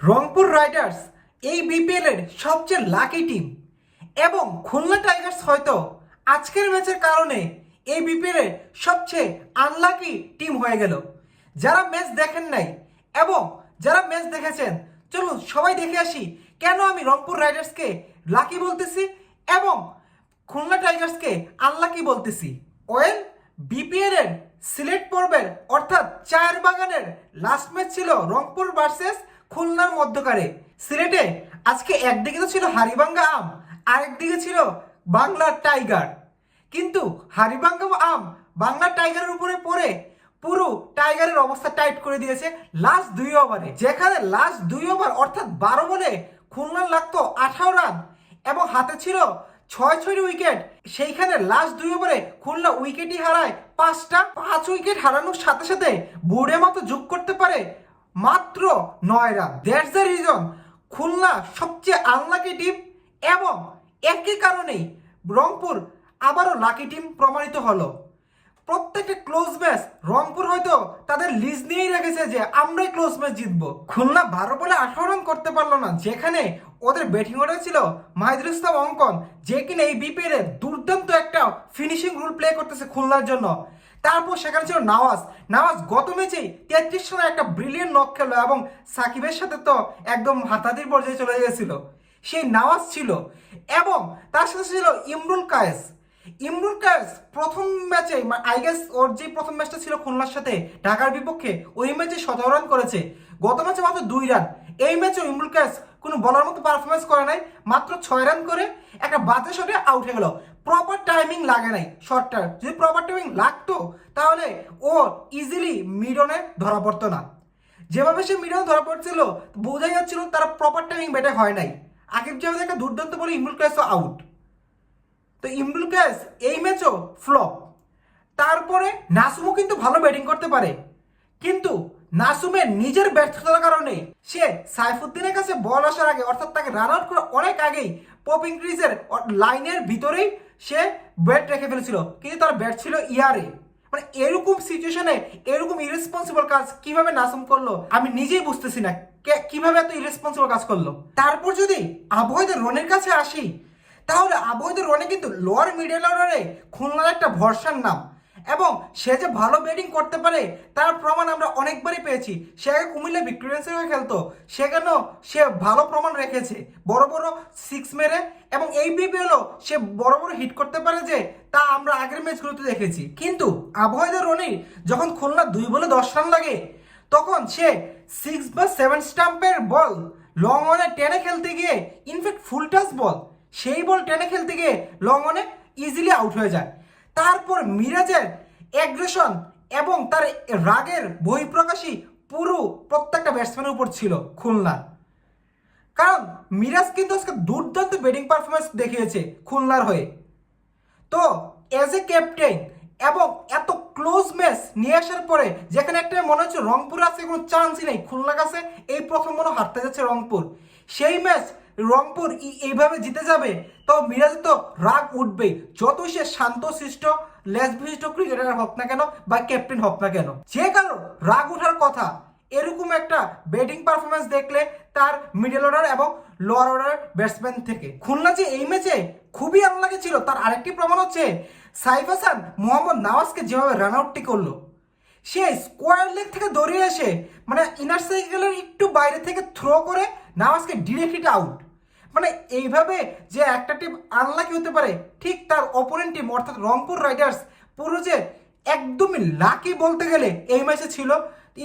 Rangpur Riders এই BPL এর সবচেয়ে লাকি টিম এবং খুলনা টাইগার্স হয়তো আজকের ম্যাচের কারণে এই বিপিএল এর সবচেয়ে আনলাকি টিম হয়ে গেল। যারা ম্যাচ দেখেন নাই এবং যারা ম্যাচ দেখেছেন, চলুন সবাই দেখে আসি কেন আমি রংপুর রাইডার্সকে লাকি বলতেছি এবং খুলনা টাইগার্সকে আনলাকি বলতেছি। ওয়েল, বিপিএল এর সিলেট পর্বের অর্থাৎ চায়ের বাগানের লাস্ট ম্যাচ ছিল রংপুর ভার্সেস খুলনার মধ্যকারে। সিলেটে আজকে একদিকে তো ছিল হাড়িভাঙ্গা আম, আরেকদিকে ছিল বাংলার টাইগার। কিন্তু হাড়িভাঙ্গা আম বাংলার টাইগারের উপরে পড়ে পুরো টাইগারের অবস্থা টাইট করে দিয়েছে লাস্ট 2 ওভারে, যেখানে লাস্ট 2 ওভার অর্থাৎ 12 বলে খুলনার লাগতো 18 রান এবং হাতে ছিল 6 উইকেট। সেইখানে লাস্ট 2 ওভারে খুলনা উইকেটই হারায় 5 উইকেট হারানোর সাথে সাথে বোর্ডে মতো যোগ করতে পারে মাত্র 9 run. That's the reason Khulna সবচেয়ে আনলাকি টিম এবং একই কারণেই রংপুর আবারও লাকি টিম প্রমাণিত হলো। প্রত্যেকটা ক্লোজ ম্যাচ রংপুর হয়তো তাদের লিজ নিয়েই রেখেছে যে আমরাই ক্লোজ ম্যাচ জিতবো। খুলনা 12 বলে 18 রান করতে পারলো না, যেখানে ওদের ব্যাটিং অর্ডার ছিল মাহিদুল ইসলাম অঙ্কন, যে কিনা এই বিপিএল এর দুর্দান্ত একটা ফিনিশিং রোল প্লে করতেছে খুলনার জন্য। তারপর সেখানে ছিল নওয়াজ গত ম্যাচেই 33 রানে একটা ব্রিলিয়ান্ট নক খেলো এবং সাকিবের সাথে তো একদম হাতাহাতির পর্যায়ে চলে গিয়েছিল। সেই নওয়াজ ছিল এবং তার সাথে ছিল ইমরুল কায়েস প্রথম ম্যাচে আই গেস ওর যে প্রথম ম্যাচটা ছিল খুলনার সাথে ঢাকার বিপক্ষে, ওই ম্যাচে 17 রান করেছে। গত ম্যাচে মাত্র 2 রান। এই ম্যাচে ইমরুল কায়েস কোনো বলার মতো পারফরমেন্স করে নাই, মাত্র 6 রান করে একটা বাজে শটে আউট হয়ে গেল। প্রপার টাইমিং লাগে নাই শটটার। যদি প্রপার টাইমিং লাগতো তাহলে ও ইজিলি মিডনে ধরা পড়তো না। যেভাবে সে মিডনে ধরা পড়ছিল বোঝাই যাচ্ছিল তার প্রপার টাইমিং ব্যাটে হয় নাই। আকিব জাভেদ একটা দুর্দান্ত বলে ইমরুল কায়েসও আউট। তো ইমরুল কায়েস এই ম্যাচও ফ্লপ। তারপরে নাসুমও কিন্তু ভালো ব্যাটিং করতে পারে, কিন্তু নাসুমের নিজের ব্যর্থতার কারণে সে সাইফুদ্দিনের কাছে বল আসার আগে অর্থাৎ তাকে রান আউট করার অনেক আগেই পপিং ক্রিজের লাইনের ভিতরেই সে ব্যাট রেখে ফেলেছিল, কিন্তু তার ব্যাট ছিল ইয়ারে। মানে এরকম সিচুয়েশনে এরকম ইরেসপন্সিবল কাজ কিভাবে নাসুম করলো আমি নিজেই বুঝতেছি না, কিভাবে এত ইরেসপন্সিবল কাজ করলো। তারপর যদি আবহাওয়াদের রনের কাছে আসি, তাহলে আবহাওয়াদের রনে কিন্তু লোয়ার মিডল অর্ডারে খুলনার একটা ভরসার নাম এবং সে যে ভালো ব্যাটিং করতে পারে তার প্রমাণ আমরা অনেকবারই পেয়েছি। সে আগে কুমিল্লা ভিক্টোরিয়ান্সের হয়ে খেলতো, সেখানেও সে ভালো প্রমাণ রেখেছে বড় বড় 6 মেরে, এবং এই বিপিএলও সে বড় বড় হিট করতে পারে যে তা আমরা আগের ম্যাচগুলোতে দেখেছি। কিন্তু আবহাওয়াদের রনির যখন খুলনা 2 বলে 10 রান লাগে তখন সে 6 বা 7 স্টাম্পের বল লং অনে টেনে খেলতে গিয়ে, ইনফ্যাক্ট ফুল টাচ বল, সেই বল টেনে খেলতে গিয়ে লং অনে ইজিলি আউট হয়ে যায়। তারপর মিরাজের অ্যাগ্রেশন এবং তার রাগের বহিঃপ্রকাশই পুরো প্রত্যেকটা ব্যাটসম্যানের উপর ছিল খুলনার। কারণ মিরাজ কিন্তু আজকে দুর্দান্ত ব্যাটিং পারফরমেন্স দেখিয়েছে খুলনার হয়ে। তো এজ এ ক্যাপ্টেন এবং এত ক্লোজ ম্যাচ নিয়ে আসার পরে, যেখানে একটা মনে হচ্ছে রংপুর আছে কোনো চান্সই নেই, খুলনার কাছে এই প্রথম মনে হারতে যাচ্ছে রংপুর, সেই ম্যাচ রংপুর এইভাবে জিতে যাবে, তো মিরাজ তো রাগ উঠবেই, যতই সে শান্ত শিষ্ট লেস বিশিষ্ট ক্রিকেটার হোক না কেন বা ক্যাপ্টেন হোক না কেন, যে কারো রাগ ওঠার কথা। এরকম একটা ব্যাটিং পারফরমেন্স দেখলে তার মিডল অর্ডার এবং লোয়ার অর্ডার ব্যাটসম্যান থেকে। খুলনা যে এই ম্যাচে খুবই আনলাকি ছিল তার আরেকটি প্রমাণ হচ্ছে সাইফ হাসান মোহাম্মদ নওয়াজকে যেভাবে রান আউটটি করলো। সে স্কোয়ার লেগ থেকে দৌড়িয়ে এসে মানে ইনার সাইকেলের একটু বাইরে থেকে থ্রো করে নওয়াজকে ডিরেক্টলি আউট। মানে এইভাবে যে একটা টিম আনলাকি হতে পারে, ঠিক তার অপোনেন্ট টিম অর্থাৎ রংপুর রাইডার্স পুরো যে একদমই লাকি বলতে গেলে এই ম্যাচে ছিল।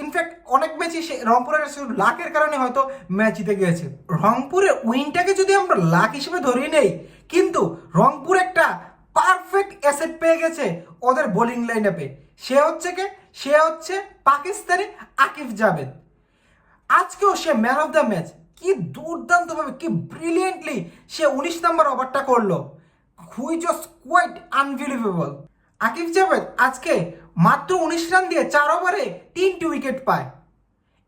ইনফ্যাক্ট অনেক ম্যাচই সে রংপুরের লাকের কারণে হয়তো ম্যাচ জিতে গিয়েছে। রংপুরের উইনটাকে যদি আমরা লাক হিসেবে ধরিয়ে নেই, কিন্তু রংপুর একটা পারফেক্ট অ্যাসেট পেয়ে গেছে ওদের বোলিং লাইন আপে। সে হচ্ছে পাকিস্তানি আকিব জাভেদ। আজকেও সে ম্যান অফ দ্য ম্যাচ। কি দুর্দান্তভাবে, কি ব্রিলিয়েন্টলি সে 19 নম্বর ওভারটা করলো, which was quite unbelievable. Aqib Javed আজকে মাত্র 19 রান দিয়ে 4 ওভারে 3টি উইকেট পায়।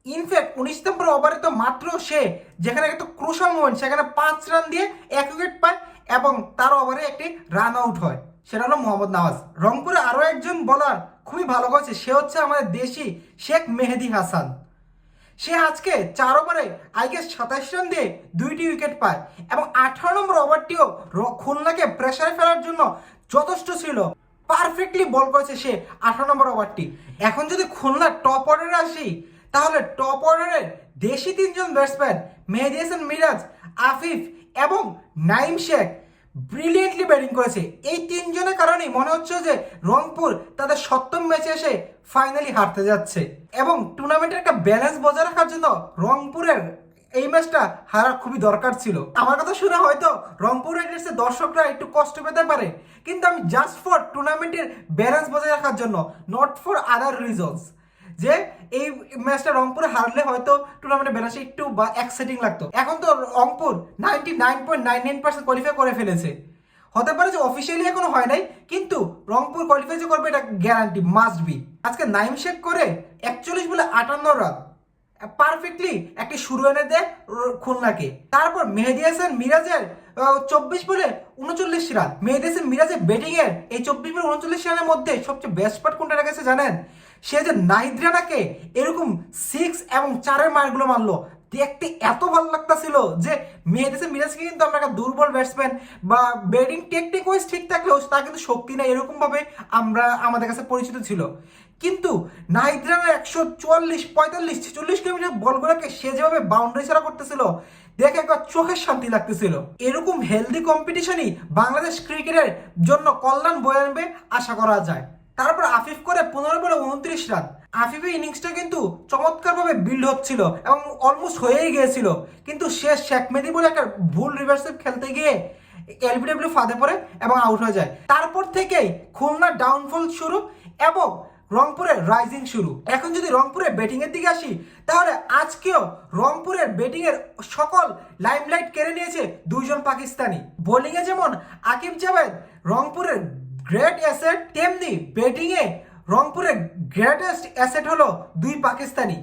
ইনফ্যাক্ট 19 নম্বর ওভারে তো মাত্র সে যেখানে একটা ক্রুশাল মোমেন্ট সেখানে 5 রান দিয়ে 1 উইকেট পায় এবং তার ওভারে একটি রান আউট হয়, সেটা হলো মোহাম্মদ নওয়াজ। রংপুরে আরও একজন বলার খুবই ভালো করেছে, সে হচ্ছে আমাদের দেশি শেখ মেহেদী হাসান। সে আজকে 4 ওভারে আই গেস 27 রান দিয়ে 2টি উইকেট পায় এবং 18 নম্বর ওভারটিও খুলনাকে প্রেসারে ফেলার জন্য যথেষ্ট ছিল। পারফেক্টলি বল করেছে সে 18 নম্বর ওভারটি। এখন যদি খুলনার টপ অর্ডারে আসি, তাহলে টপ অর্ডারের দেশি 3জন ব্যাটসম্যান মেহেদী হাসান মিরাজ, আফিফ এবং নাইম শেখ ব্রিলিয়েন্টলি ব্যাটিং করেছে। এই 3জনের কারণেই মনে হচ্ছে যে রংপুর তাদের 7ম ম্যাচে এসে ফাইনালি হারতে যাচ্ছে এবং টুর্নামেন্টের একটা ব্যালেন্স বজায় রাখার জন্য রংপুরের এই ম্যাচটা হারা খুবই দরকার ছিল। আমার কথা শুনে হয়তো রংপুর রাইডার্সের দর্শকরা একটু কষ্ট পেতে পারে, কিন্তু আমি জাস্ট ফর টুর্নামেন্টের ব্যালেন্স বজায় রাখার জন্য, নট ফর আদার রিজনস, যে এই ম্যাচটা রংপুরে হারলে হয়তো টুর্নামেন্টের ব্যালেন্স একটু বা এক্সাইটিং লাগতো। এখন তো রংপুর 99.99% কোয়ালিফাই করে ফেলেছে। হতে পারে যে অফিসিয়ালি এখনো হয় নাই, কিন্তু রংপুর কোয়ালিফাই যে করবে এটা গ্যারান্টি, মাস্ট বি। আজকে নাইম শেখ করে 41 বলে 58 রান পারফেক্টলি একটি শুরু এনে দেয় খুলনাকে। তারপর মেহেদী হাসান মিরাজের 24 বলে 39 রান। মেহেদী হাসান মিরাজের ব্যাটিং এর এই 24 বলে 39 রানের মধ্যে সবচেয়ে বেস্ট পার্ট কোনটা রেখেছে জানেন? সে যে নাহিদ রানাকে এরকম 6 এবং 4-এর মারগুলো মারলো, দেখতে এত ভালো লাগতেছিল যে মেহেদী হাসান মিরাজকে কিন্তু আমরা একটা দুর্বল ব্যাটসম্যান বা ব্যাটিং টেকনিক ওয়াইজ ঠিক থাকলেও তার কিন্তু শক্তি নাই এরকম ভাবে আমাদের কাছে পরিচিত ছিল। কিন্তু নাহিদ রানা 144, 45, 46 কিলোমিটার বলগুলোকে সে যেভাবে বাউন্ডারি ছাড়া করতেছিল, দেখে একবার চোখের শান্তি লাগতেছিল। এরকম হেলদি কম্পিটিশনই বাংলাদেশ ক্রিকেটের জন্য কল্যাণ বয়ে আনবে আশা করা যায়। তারপর আফিফ করে 15 বলে 29 রান। আফিফের ইনিংসটা কিন্তু চমৎকারভাবে বিল্ড হচ্ছিল এবং অলমোস্ট হয়েই গিয়েছিল, কিন্তু শেষ শেখ মেহেদী বলে একটা ভুল রিভার্সিভ খেলতে গিয়ে এলবিডব্লিউ ফাঁদে পড়ে এবং আউট হয়ে যায়। তারপর থেকেই খুলনার ডাউনফল শুরু এবং রংপুরের রাইজিং শুরু। এখন যদি রংপুরের ব্যাটিং এর দিকে আসি, তাহলে আজকেও রংপুরের ব্যাটিং এর সকল লাইমলাইট কেড়ে নিয়েছে 2জন পাকিস্তানি। বোলিং এ যেমন আকিব জাভেদ রংপুরের গ্রেট অ্যাসেট, তেমনি ব্যাটিং এ রংপুরের গ্রেটেস্ট অ্যাসেট হলো 2 পাকিস্তানি,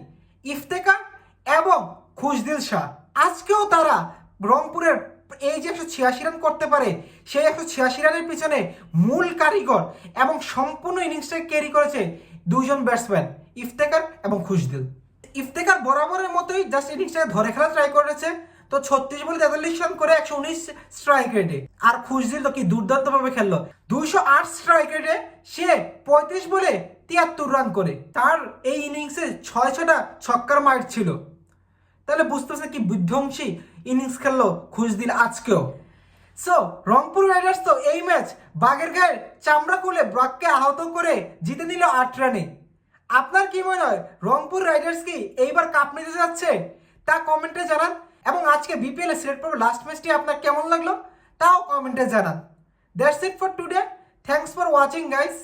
ইফতেখার এবং খুশদিল শাহ। আজকেও তারা রংপুরের এই যে 186 রান করতে পারে, সেই 186 রানের পিছনে মূল কারিগর এবং সম্পূর্ণ ইনিংসটাকে ক্যারি করেছে 2জন ব্যাটসম্যান, ইফতেখার এবং খুশদিল। ইফতেখার বরাবরের মতোই জাস্ট ইনিংসটাকে ধরে খেলা ট্রাই করেছে, তো 36 বলে 43 রান করে 119 স্ট্রাইক রেটে। আর খুশদিল তো কি দুর্দান্ত ভাবে খেললো, 208 স্ট্রাইক রেটে সে 35 বলে 73 রান করে। তার এই ইনিংসে 6টা ছক্কার মার ছিল। তাহলে বুঝতেছে কি বিধ্বংসী ইনিংস খেললো খুশদিল আজকেও। সো রংপুর রাইডার্স তো এই ম্যাচ বাগের গায়ের চামড়া খুলে ব্রককে আহত করে জিতে নিল 8 রানে। আপনার কি মনে হয় রংপুর রাইডার্স কি এইবার কাপ নিতে যাচ্ছে? তা কমেন্টে জানান। এবং আজকে বিপিএল এ সিলেক্ট করবো লাস্ট ম্যাচটি আপনার কেমন লাগলো তাও কমেন্টে জানান। That's it for today. Thanks for watching guys.